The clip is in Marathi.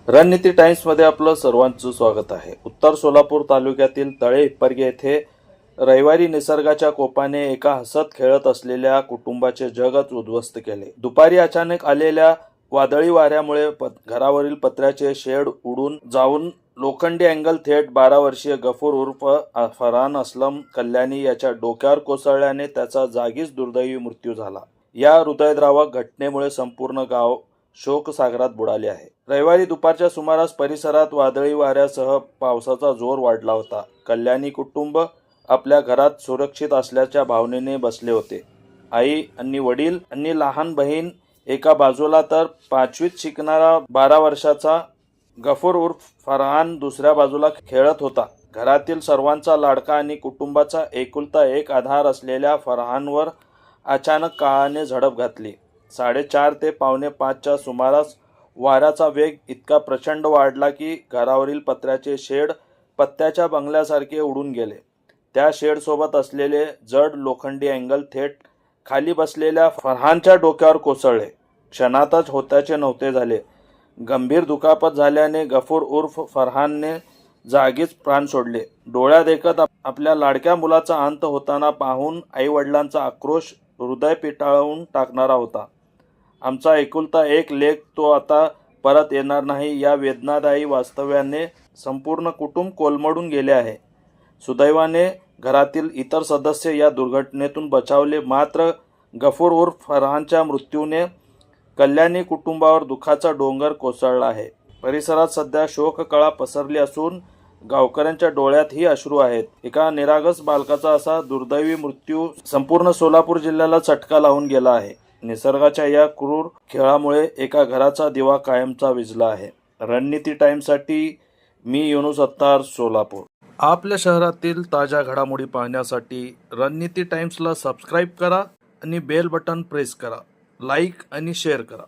रणनीती टाइम्समध्ये आपलं सर्वांचं स्वागत आहे। उत्तर सोलापूर तालुक्यातील तळे हिप्परगे येथे रविवारी निसर्गाच्या कोपाने एका हसत खेळत असलेल्या कुटुंबाचे जगच उद्ध्वस्त केले। दुपारी अचानक आलेल्या वादळी वाऱ्यामुळे घरावरील पत्र्याचे शेड उडून जाऊन लोखंडी अँगल थेट 12 वर्षीय गफूर उर्फ फरहान असलम कल्याणी याच्या डोक्यावर कोसळल्याने त्याचा जागीच दुर्दैवी मृत्यू झाला। या हृदयद्रावक घटनेमुळे संपूर्ण गाव शोकसागरात बुडाले आहे। रविवारी दुपारच्या सुमारास परिसरात वादळी वाऱ्यासह पावसाचा जोर वाढला होता। कल्याणी कुटुंब आपल्या घरात सुरक्षित असल्याच्या भावनेने बसले होते। आई आणि वडील आणि लहान बहीण एका बाजूला तर 5वीत शिकणारा 12 वर्षाचा गफूर उर्फ फरहान दुसऱ्या बाजूला खेळत होता। घरातील सर्वांचा लाडका आणि कुटुंबाचा एकुलता एक आधार असलेल्या फरहानवर अचानक काळाने झडप घातली। 4:30 ते 4:45च्या सुमारास वाऱ्याचा वेग इतका प्रचंड वाढला की घरावरील पत्र्याचे शेड पत्त्याच्या बंगल्यासारखे उडून गेले। त्या शेडसोबत असलेले जड लोखंडी अँगल थेट खाली बसलेल्या फरहानच्या डोक्यावर कोसळले। क्षणातच होत्याचे नव्हते झाले। गंभीर दुखापत झाल्याने गफूर उर्फ फरहानने जागीच प्राण सोडले। डोळ्यादेखत आपल्या लाडक्या मुलाचा अंत होताना पाहून आईवडिलांचा आक्रोश हृदय पिटाळून टाकणारा होता। आमचा एकुलता एक लेक तो आता परत येणार नाही, या वेदनादायी वास्तव्याने संपूर्ण कुटुंब कोलमडून गेले आहे। सुदैवाने घरातील इतर सदस्य या दुर्घटनेतून बचावले, मात्र गफूर उर्फ फरहानच्या मृत्यूने कल्याणी कुटुंबावर दुःखाचा डोंगर कोसळला आहे। परिसरात सध्या शोककळा पसरली असून गावकऱ्यांच्या डोळ्यातही अश्रू आहेत। एका निरागस बालकाचा असा दुर्दैवी मृत्यू संपूर्ण सोलापूर जिल्ह्याला चटका लावून गेला आहे। निसर्गाच्या या क्रूर खेळामुळे एका घराचा दिवा कायमचा विझला आहे। रणनीती टाइम्ससाठी मी युनुस अत्तार, सोलापूर। आपल्या शहरातील ताज्या घडामोडी पाहण्यासाठी रणनीती टाइम्सला सबस्क्राईब करा आणि बेल बटन प्रेस करा, लाईक आणि शेअर करा।